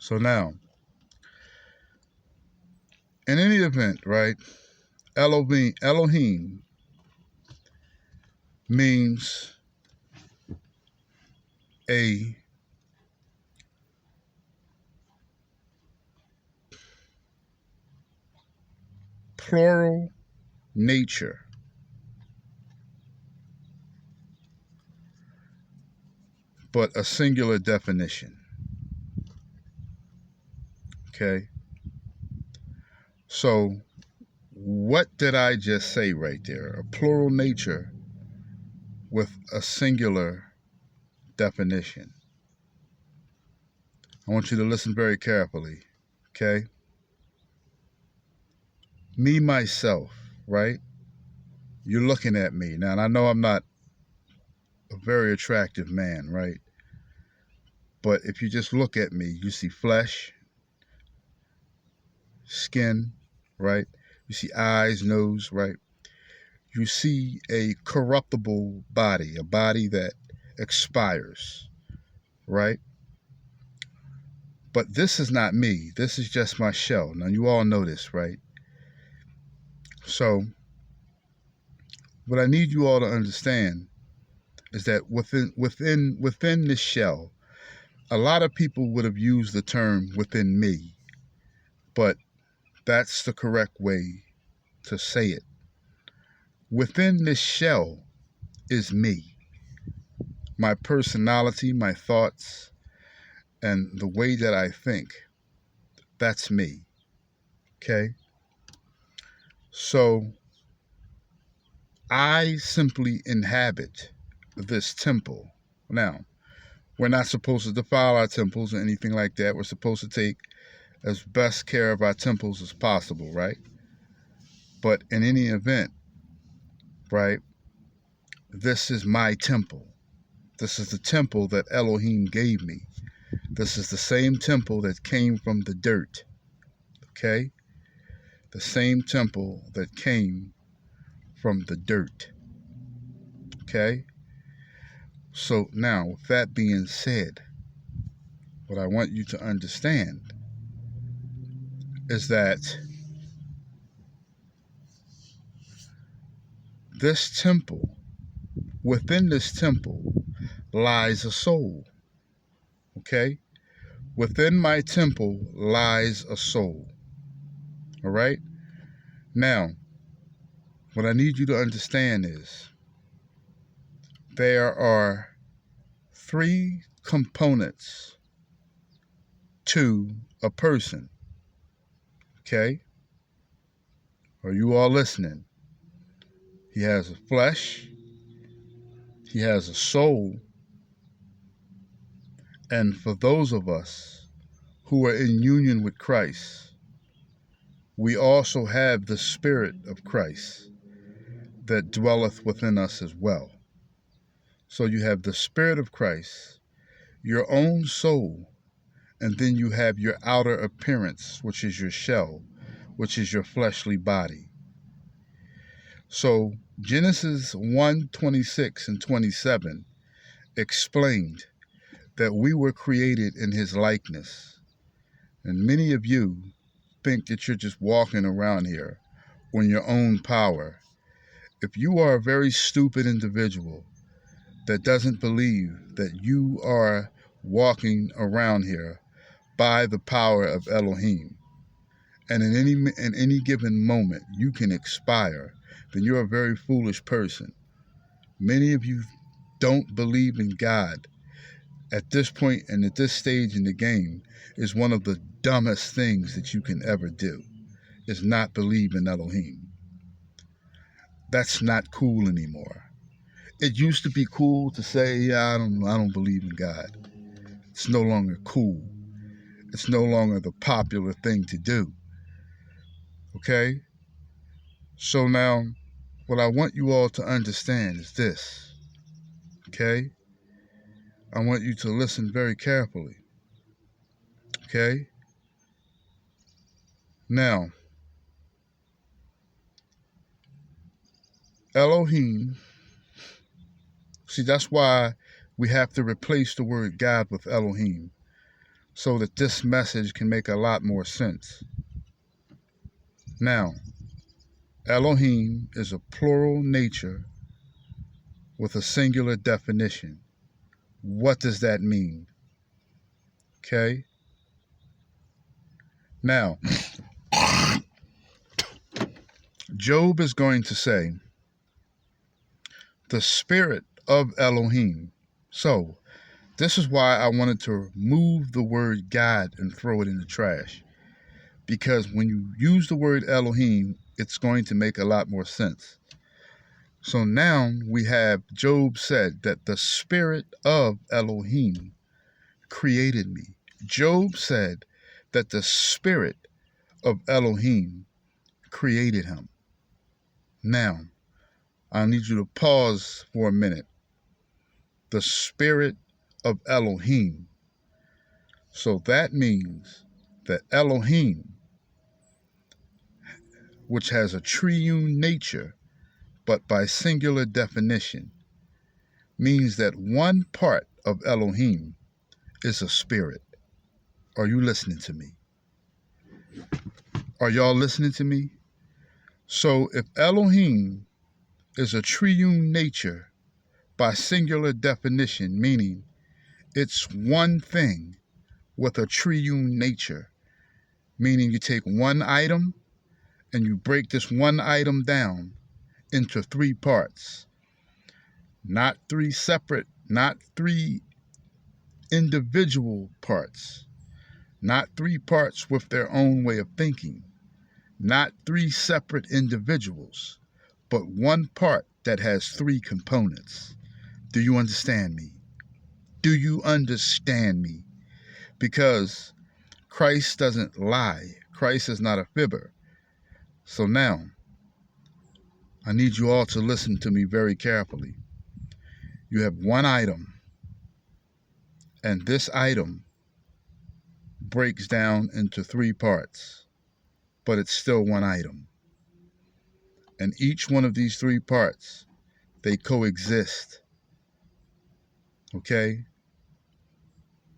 So now, in any event, right, Elohim means a plural nature, but a singular definition. Okay? So, what did I just say right there? A plural nature with a singular definition. I want you to listen very carefully. Okay? Me, myself, right? You're looking at me. Now, and I know I'm not a very attractive man, right? But if you just look at me, you see flesh, skin, right? You see eyes, nose, right? You see a corruptible body, a body that expires, right? But this is not me. This is just my shell. Now, you all know this, right? So, what I need you all to understand is that within this shell, a lot of people would have used the term within me, but that's the correct way to say it. Within this shell is me, my personality, my thoughts, and the way that I think. That's me. Okay? So I simply inhabit this temple. Now, we're not supposed to defile our temples or anything like that. We're supposed to take as best care of our temples as possible, right? But in any event, right, this is my temple. This is the temple that Elohim gave me. This is the same temple that came from the dirt, okay? The same temple that came from the dirt, okay? So now, with that being said, what I want you to understand is that this temple, within this temple, lies a soul, okay? Within my temple lies a soul, all right? Now, what I need you to understand is there are 3 components to a person, okay? Are you all listening? He has a flesh, he has a soul, and for those of us who are in union with Christ, we also have the Spirit of Christ that dwelleth within us as well. So you have the Spirit of Christ, your own soul, and then you have your outer appearance, which is your shell, which is your fleshly body. So Genesis 1:26 and 27 explained that we were created in his likeness. And many of you think that you're just walking around here on your own power. If you are a very stupid individual that doesn't believe that you are walking around here by the power of Elohim, and in any given moment you can expire, then you're a very foolish person. Many of you don't believe in God. At this point and at this stage in the game is one of the dumbest things that you can ever do, is not believe in Elohim. That's not cool anymore. It used to be cool to say, yeah, I don't believe in God. It's no longer cool. It's no longer the popular thing to do. Okay? So now, what I want you all to understand is this. Okay? I want you to listen very carefully. Okay? Now, Elohim, see, that's why we have to replace the word God with Elohim. so that this message can make a lot more sense. Now, Elohim is a plural nature with a singular definition. What does that mean? Okay? Now, Job is going to say, the spirit of Elohim. So, this is why I wanted to remove the word God and throw it in the trash. Because when you use the word Elohim, it's going to make a lot more sense. So now we have Job said that the spirit of Elohim created me. Job said that the spirit of Elohim created him. Now, I need you to pause for a minute. The spirit of Elohim. So that means that Elohim, which has a triune nature, but by singular definition, means that one part of Elohim is a spirit. Are you listening to me? Are y'all listening to me? So if Elohim is a triune nature by singular definition, meaning it's one thing with a triune nature, meaning you take one item and you break this one item down into three parts, not three separate, not three individual parts, not three parts with their own way of thinking, not three separate individuals, but one part that has three components. Do you understand me? Do you understand me? Because Christ doesn't lie. Christ is not a fibber. So now, I need you all to listen to me very carefully. You have one item, and this item breaks down into three parts, but it's still one item. And each one of these three parts, they coexist. Okay?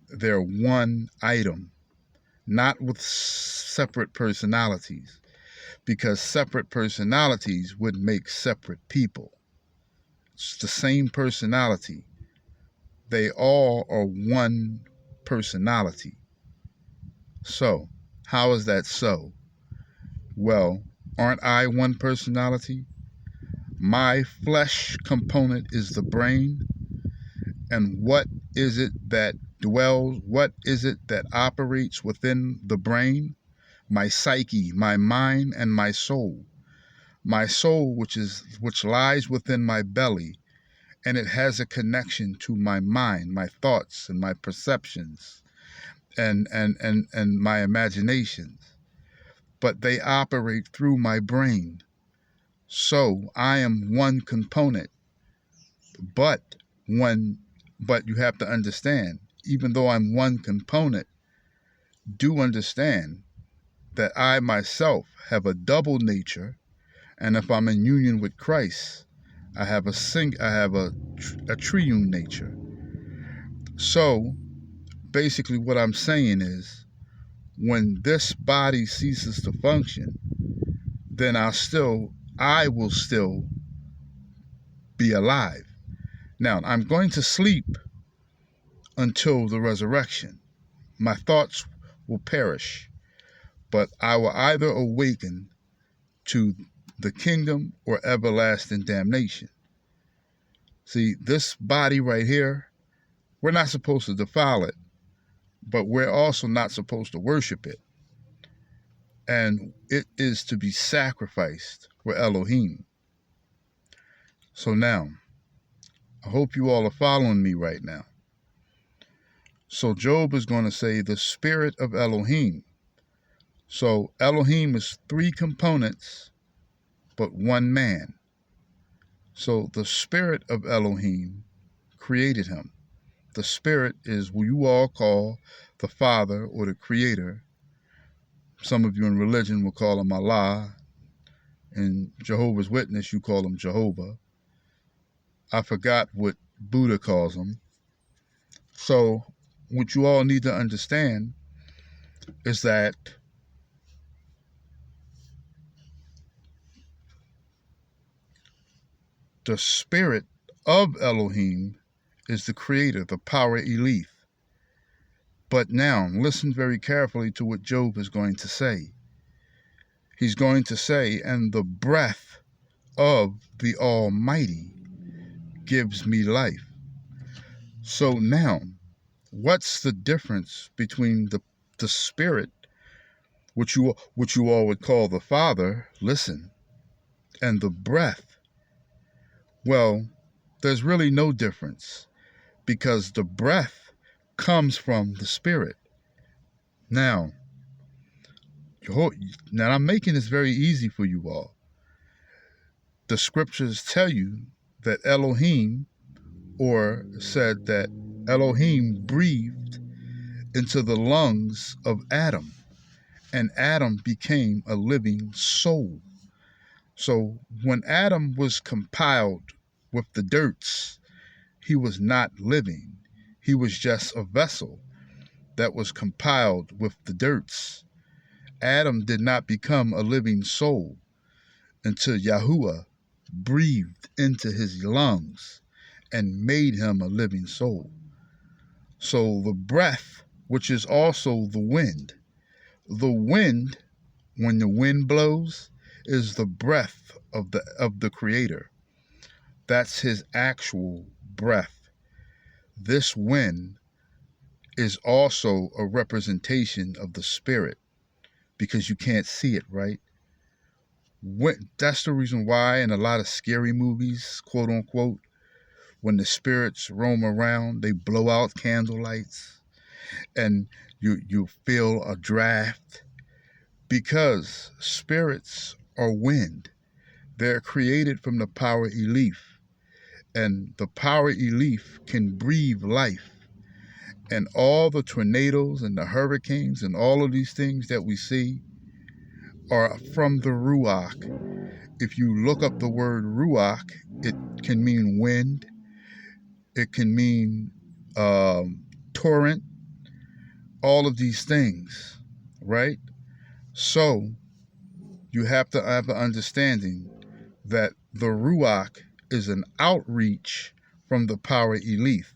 They're one item, not with separate personalities, because separate personalities would make separate people. It's the same personality. They all are one personality. So, how is that so? Well, aren't I one personality? My flesh component is the brain. And what is it that dwells? What is it that operates within the brain? My psyche, my mind, and my soul. My soul, which lies within my belly, and it has a connection to my mind, my thoughts, and my perceptions, and my imaginations. But they operate through my brain. So I am one component. But you have to understand, even though I'm one component, do understand that I myself have a double nature, and if I'm in union with Christ, I have a triune nature. So basically what I'm saying is, when this body ceases to function, then I will still be alive. Now, I'm going to sleep until the resurrection. My thoughts will perish, but I will either awaken to the kingdom or everlasting damnation. See, this body right here, we're not supposed to defile it, but we're also not supposed to worship it. And it is to be sacrificed for Elohim. So now, I hope you all are following me right now. So Job is going to say the spirit of Elohim. So Elohim is three components, but one man. So the spirit of Elohim created him. The spirit is what you all call the Father or the Creator. Some of you in religion will call him Allah. In Jehovah's Witness, you call him Jehovah. I forgot what Buddha calls him. So what you all need to understand is that the spirit of Elohim is the creator, the power elite. But now, listen very carefully to what Job is going to say. He's going to say, and the breath of the Almighty gives me life. So now, what's the difference between the spirit, which you all would call the Father, listen, and the breath? Well, there's really no difference, because the breath comes from the spirit. Now I'm making this very easy for you all. The scriptures tell you that Elohim, or said that Elohim breathed into the lungs of Adam, and Adam became a living soul. So when Adam was compiled with the dirts, he was not living. He was just a vessel that was compiled with the dirts. Adam did not become a living soul until Yahuwah breathed into his lungs and made him a living soul. So the breath, which is also the wind, when the wind blows, is the breath of the Creator. That's his actual breath. This wind is also a representation of the Spirit, because you can't see it, right? That's the reason why in a lot of scary movies, quote unquote, when the spirits roam around, they blow out candle lights and you feel a draft, because spirits are wind. They're created from the power elif, and the power elif can breathe life. And all the tornadoes and the hurricanes and all of these things that we see are from the Ruach. If you look up the word Ruach, it can mean wind. It can mean torrent. All of these things, right? So you have to have an understanding that the Ruach is an outreach from the power elite,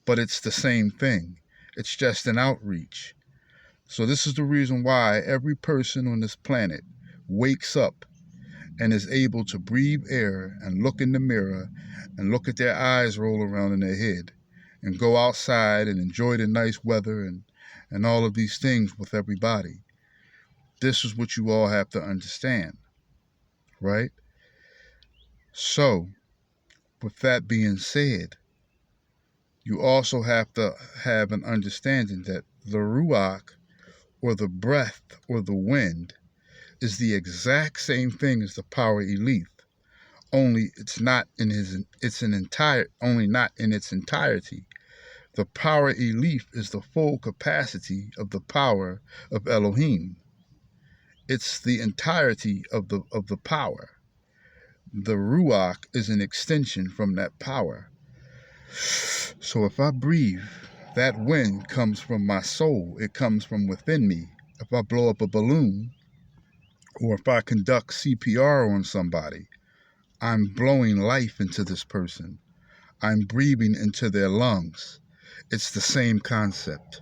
but it's the same thing. It's just an outreach. So this is the reason why every person on this planet wakes up and is able to breathe air and look in the mirror and look at their eyes roll around in their head and go outside and enjoy the nice weather and all of these things with everybody. This is what you all have to understand, right? So, with that being said, you also have to have an understanding that the Ruach, or the breath, or the wind, is the exact same thing as the power elite, only it's not in not in its entirety. The power elite is the full capacity of the power of Elohim. It's the entirety of the power. The Ruach is an extension from that power. So if I breathe, that wind comes from my soul. It comes from within me. If I blow up a balloon, or if I conduct CPR on somebody, I'm blowing life into this person. I'm breathing into their lungs. It's the same concept.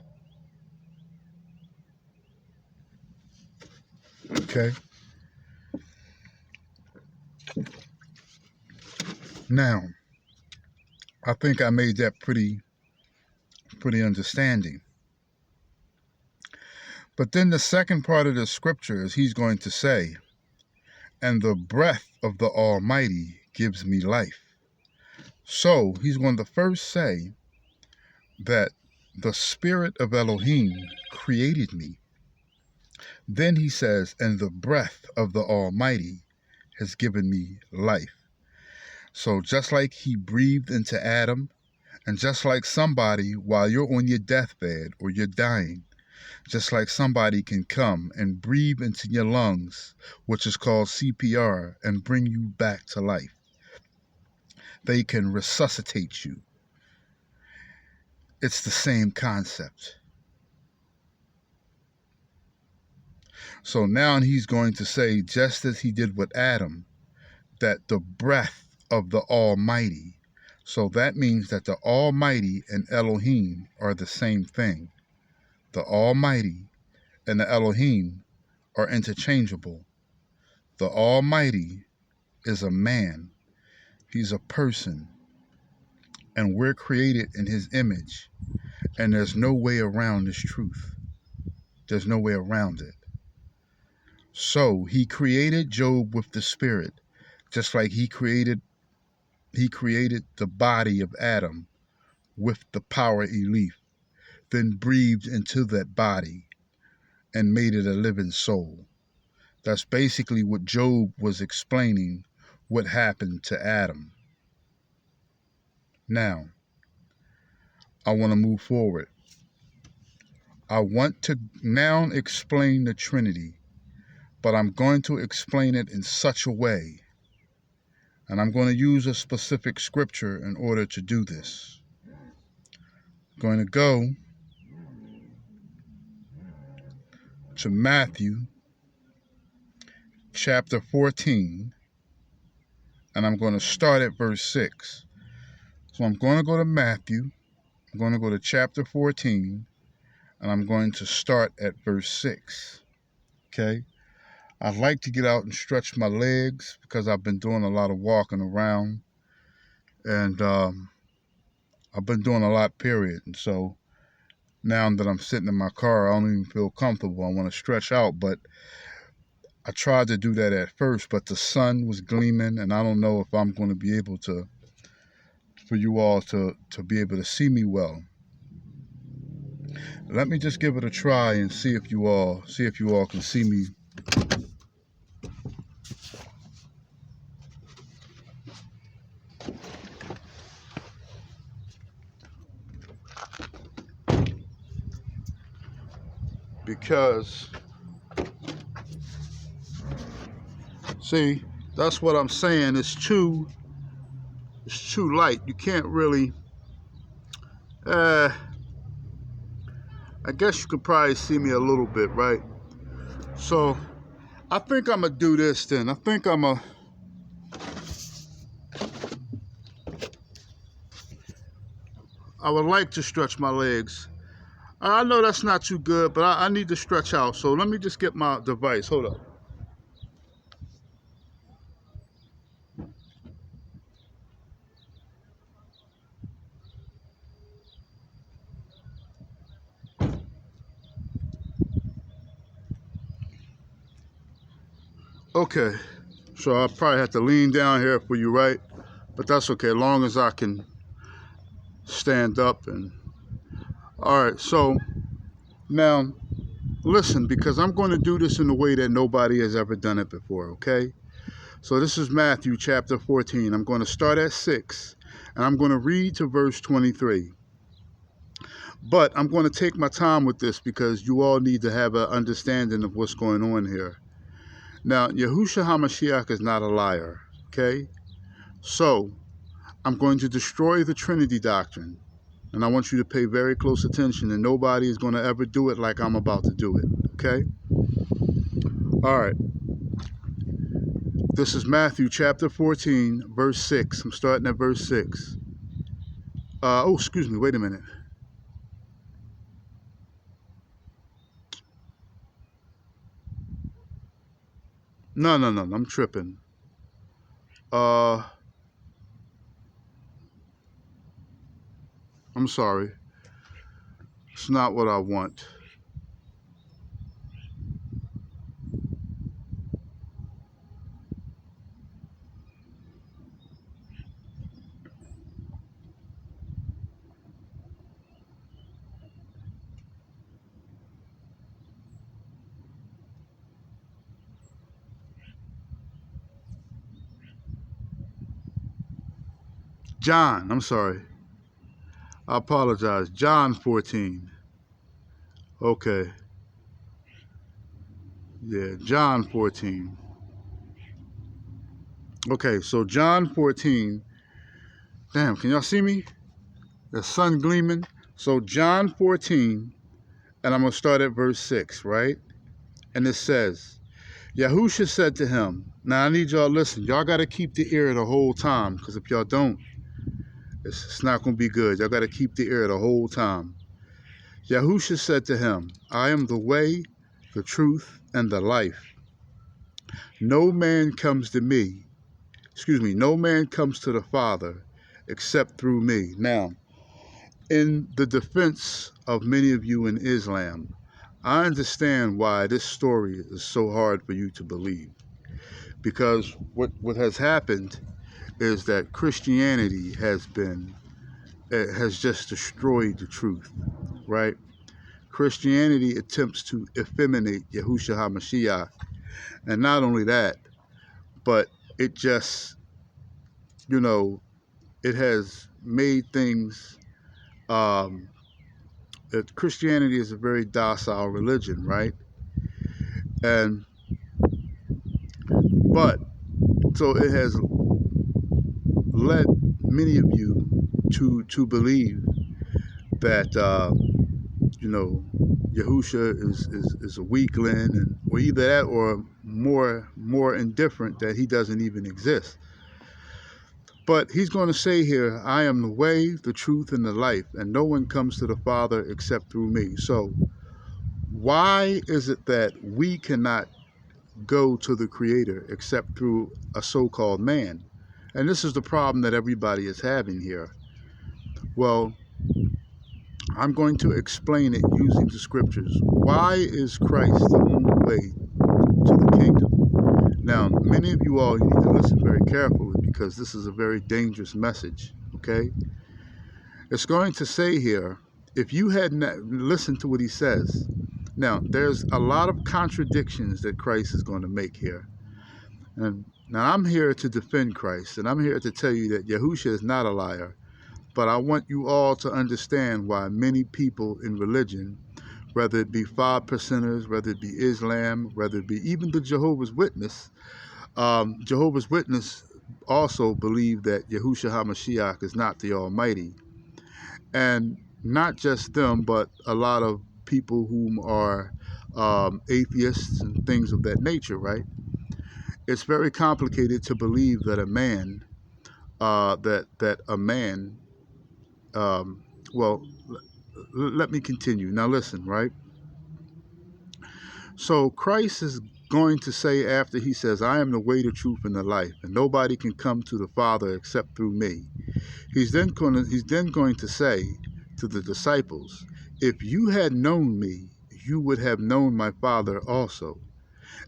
Okay? Now, I think I made that pretty understanding. But then the second part of the scripture is he's going to say, and the breath of the Almighty gives me life. So he's going to first say that the spirit of Elohim created me. Then he says, and the breath of the Almighty has given me life. So just like he breathed into Adam, and just like somebody, while you're on your deathbed or you're dying, just like somebody can come and breathe into your lungs, which is called CPR, and bring you back to life. They can resuscitate you. It's the same concept. So now he's going to say, just as he did with Adam, that the breath of the Almighty. So that means that the Almighty and Elohim are the same thing. The Almighty and the Elohim are interchangeable. The Almighty is a man. He's a person. And we're created in his image. And there's no way around this truth. There's no way around it. So he created Job with the spirit, just like he created the body of Adam with the power elif, then breathed into that body and made it a living soul. That's basically what Job was explaining what happened to Adam. Now, I want to move forward. I want to now explain the Trinity, but I'm going to explain it in such a way, and I'm going to use a specific scripture in order to do this. I'm going to go to Matthew chapter 14, and I'm going to start at verse 6. So I'm going to go to Matthew, I'm going to go to chapter 14, and I'm going to start at verse 6. Okay? I'd like to get out and stretch my legs because I've been doing a lot of walking around, and I've been doing a lot, period. And so now that I'm sitting in my car, I don't even feel comfortable. I want to stretch out, but I tried to do that at first, but the sun was gleaming, and I don't know if I'm going to be able to, for you all to be able to see me well. Let me just give it a try and see if you all can see me. Because, see, that's what I'm saying. It's too light. You can't really, I guess you could probably see me a little bit, right? So I think I'm going to do this then. I think I would like to stretch my legs. I know that's not too good, but I need to stretch out. So let me just get my device. Hold up. Okay. So I'll probably have to lean down here for you, right? But that's okay, as long as I can stand up. And all right, so now listen, because I'm going to do this in a way that nobody has ever done it before, okay? So this is Matthew chapter 14. I'm going to start at 6, and I'm going to read to verse 23. But I'm going to take my time with this because you all need to have an understanding of what's going on here. Now, YAHUSHA HaMashiach is not a liar, okay? So I'm going to destroy the Trinity doctrine, and I want you to pay very close attention, and nobody is going to ever do it like I'm about to do it, okay? All right. This is Matthew chapter 14, verse 6. I'm starting at verse 6. Oh, excuse me. Wait a minute. No. I'm tripping. I'm sorry. It's not what I want. John, I'm sorry. I apologize. John 14. Okay. Yeah, John 14. Okay, so John 14. Damn, can y'all see me? The sun gleaming. So John 14, and I'm going to start at verse 6, right? And it says, Yahusha said to him, now I need y'all to listen. Y'all got to keep the ear the whole time, because if y'all don't, it's not going to be good. Y'all got to keep the ear the whole time. Yahusha said to him, I am the way, the truth, and the life. No man comes to the Father except through me. Now, in the defense of many of you in Islam, I understand why this story is so hard for you to believe. Because what has happened is that Christianity has just destroyed the truth, right? Christianity attempts to effeminate Yahushua HaMashiach. And not only that, but it just, it has made things, that Christianity is a very docile religion, right? So it has led many of you to believe that, Yahusha is a weakling, or either that or more indifferent, that he doesn't even exist. But he's going to say here, I am the way, the truth, and the life, and no one comes to the Father except through me. So why is it that we cannot go to the Creator except through a so-called man? And this is the problem that everybody is having here. Well, I'm going to explain it using the scriptures. Why is Christ the only way to the kingdom? Now, many of you all, you need to listen very carefully, because this is a very dangerous message, okay? It's going to say here, if you had listened to what he says, now, there's a lot of contradictions that Christ is going to make here. And now I'm here to defend Christ, and I'm here to tell you that Yahusha is not a liar. But I want you all to understand why many people in religion, whether it be 5%ers, whether it be Islam, whether it be even the Jehovah's Witness also believe that Yahushua HaMashiach is not the Almighty. And not just them, but a lot of people whom are atheists and things of that nature, right? It's very complicated to believe that a man, let me continue. Now listen, right? So Christ is going to say, after he says, I am the way, the truth, and the life, and nobody can come to the Father except through me. He's then going to say to the disciples, if you had known me, you would have known my Father also.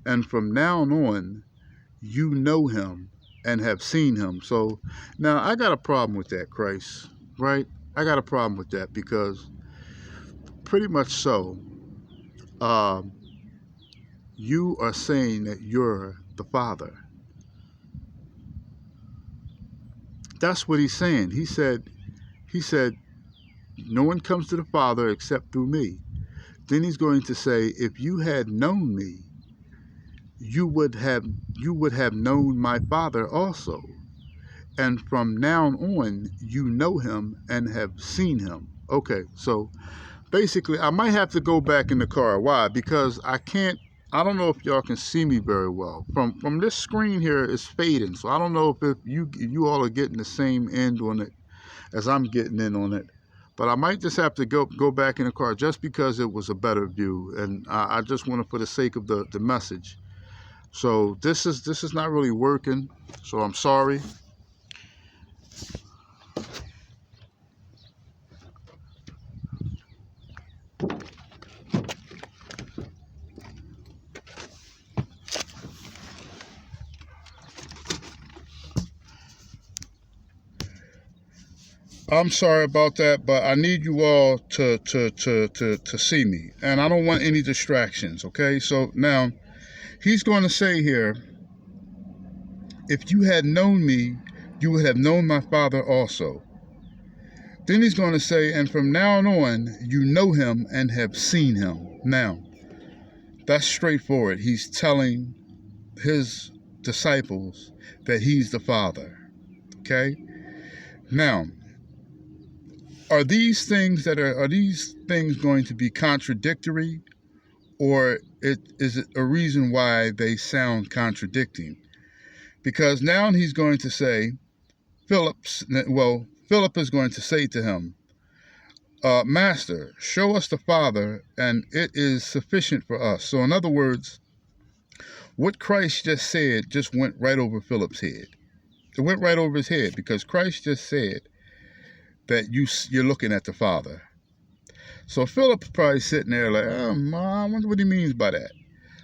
And from now on, you know him and have seen him. So now I got a problem with that, Christ, right? I got a problem with that, because pretty much so, you are saying that you're the Father. That's what he's saying. He said, no one comes to the Father except through me. Then he's going to say, if you had known me, you would have known my Father also. And from now on, you know him and have seen him. Okay, so basically, I might have to go back in the car. Why? Because I don't know if y'all can see me very well. From this screen here, it's fading. So I don't know if you all are getting the same end on it as I'm getting in on it. But I might just have to go back in the car, just because it was a better view. And I just want to, for the sake of the message. So this is not really working. So I'm sorry. I'm sorry about that, but I need you all to see me, and I don't want any distractions, okay? So now, he's going to say here, if you had known me, you would have known my Father also. Then he's going to say, and from now on, you know him and have seen him. Now, that's straightforward. He's telling his disciples that he's the Father, okay? Now, are these things going to be contradictory, or is it a reason why they sound contradicting? Because now he's going to say, Philip is going to say to him, Master, show us the Father, and it is sufficient for us. So in other words, what Christ just said just went right over Philip's head. It went right over his head, because Christ just said that you're looking at the Father. So Philip's probably sitting there like, I wonder what he means by that.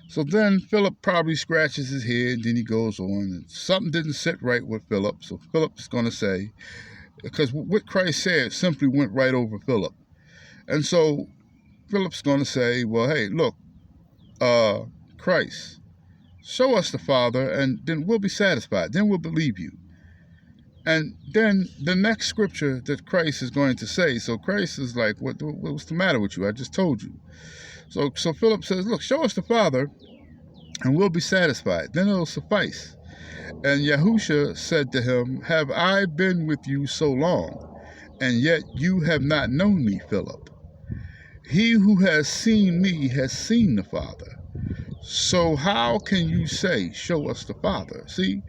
So then Philip probably scratches his head, and then he goes on, and something didn't sit right with Philip. So Philip's going to say, because what Christ said simply went right over Philip. And so Philip's going to say, well, hey, look, Christ, show us the Father, and then we'll be satisfied. Then we'll believe you. And then the next scripture that Christ is going to say, so Christ is like, what's the matter with you? I just told you. So Philip says, look, show us the Father, and we'll be satisfied. Then it'll suffice. And Yahusha said to him, have I been with you so long, and yet you have not known me, Philip? He who has seen me has seen the Father. So how can you say, show us the Father? See?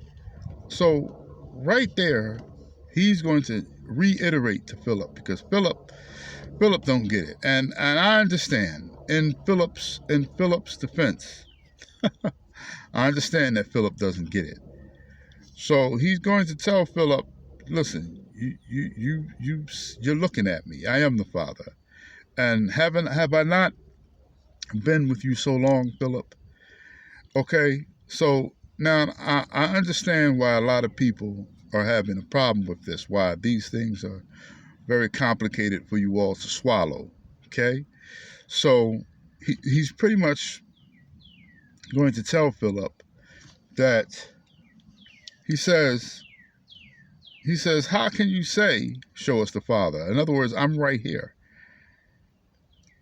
So right there, he's going to reiterate to Philip, because Philip don't get it. And I understand in Philip's defense, I understand that Philip doesn't get it. So he's going to tell Philip, listen, you're looking at me. I am the Father. And have I not been with you so long, Philip? Okay, so now I understand why a lot of people are having a problem with this, why these things are very complicated for you all to swallow, okay? So he's pretty much going to tell Philip that he says, how can you say, show us the Father? In other words, I'm right here.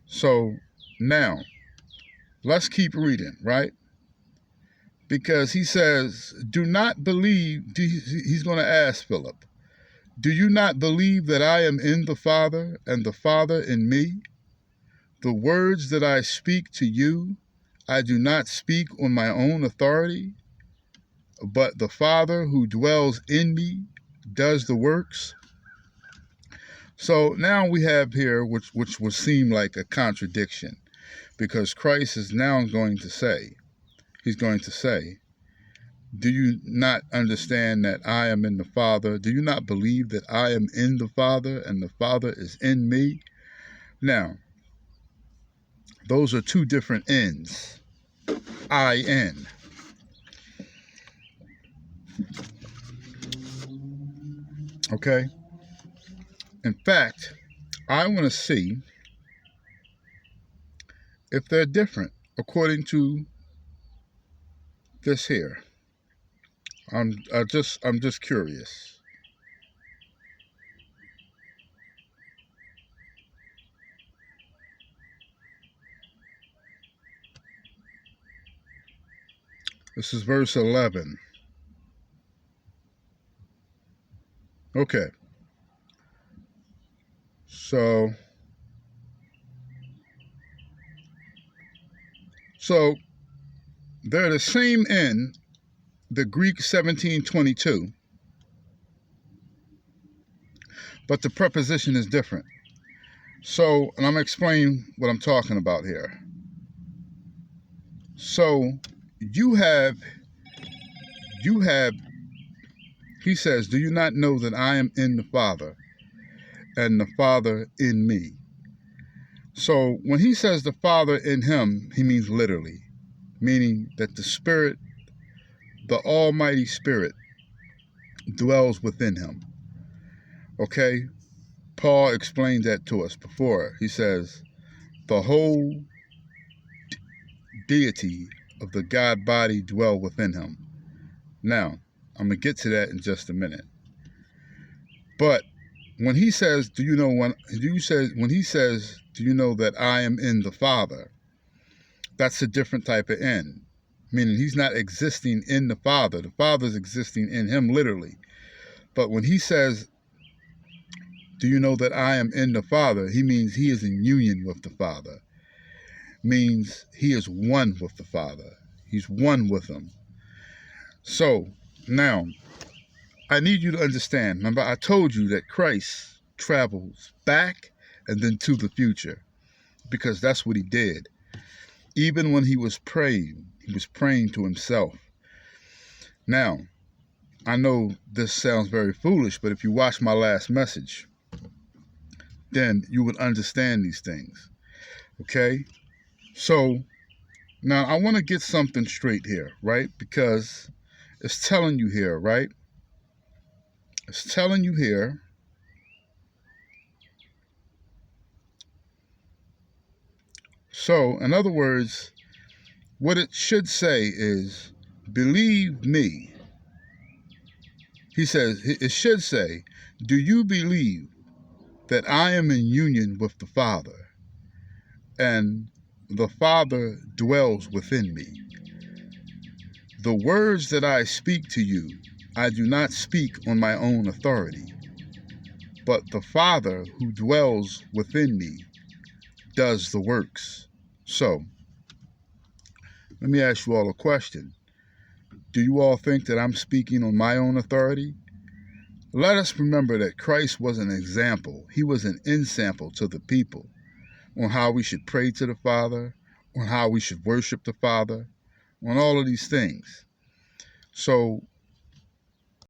So now, let's keep reading, right? Because he says, do not believe, he's going to ask Philip, do you not believe that I am in the Father and the Father in me? The words that I speak to you, I do not speak on my own authority, but the Father who dwells in me does the works. So now we have here, which would seem like a contradiction, because Christ is now going to say, he's going to say, do you not understand that I am in the Father? Do you not believe that I am in the Father and the Father is in me? Now, those are two different ends. I-N. Okay? In fact, I want to see if they're different according to this here. I'm just curious. This is verse 11. Okay. So they're the same in the Greek 1722, but the preposition is different. So, and I'm going to explain what I'm talking about here. So, you have, he says, do you not know that I am in the Father and the Father in me? So, when he says the Father in him, he means literally, meaning that the Spirit, the Almighty Spirit, dwells within him. Okay? Paul explained that to us before. He says, the whole deity of the God body dwell within him. Now, I'm going to get to that in just a minute. But when he says, do you know that I am in the Father, that's a different type of in. Meaning he's not existing in the Father. The Father's existing in him literally. But when he says, Do you know that I am in the Father? He means he is in union with the Father. Means he is one with the Father. He's one with him. So, now, I need you to understand. Remember, I told you that Christ travels back and then to the future, because that's what he did. Even when he was praying to himself. Now, I know this sounds very foolish, but if you watch my last message, then you would understand these things. Okay? So, now I want to get something straight here, right? Because it's telling you here, right? It's telling you here. So, in other words, what it should say is, believe me. He says, it should say, do you believe that I am in union with the Father, and the Father dwells within me? The words that I speak to you, I do not speak on my own authority, but the Father who dwells within me does the works. So, let me ask you all a question. Do you all think that I'm speaking on my own authority? Let us remember that Christ was an example. He was an ensample to the people on how we should pray to the Father, on how we should worship the Father, on all of these things. So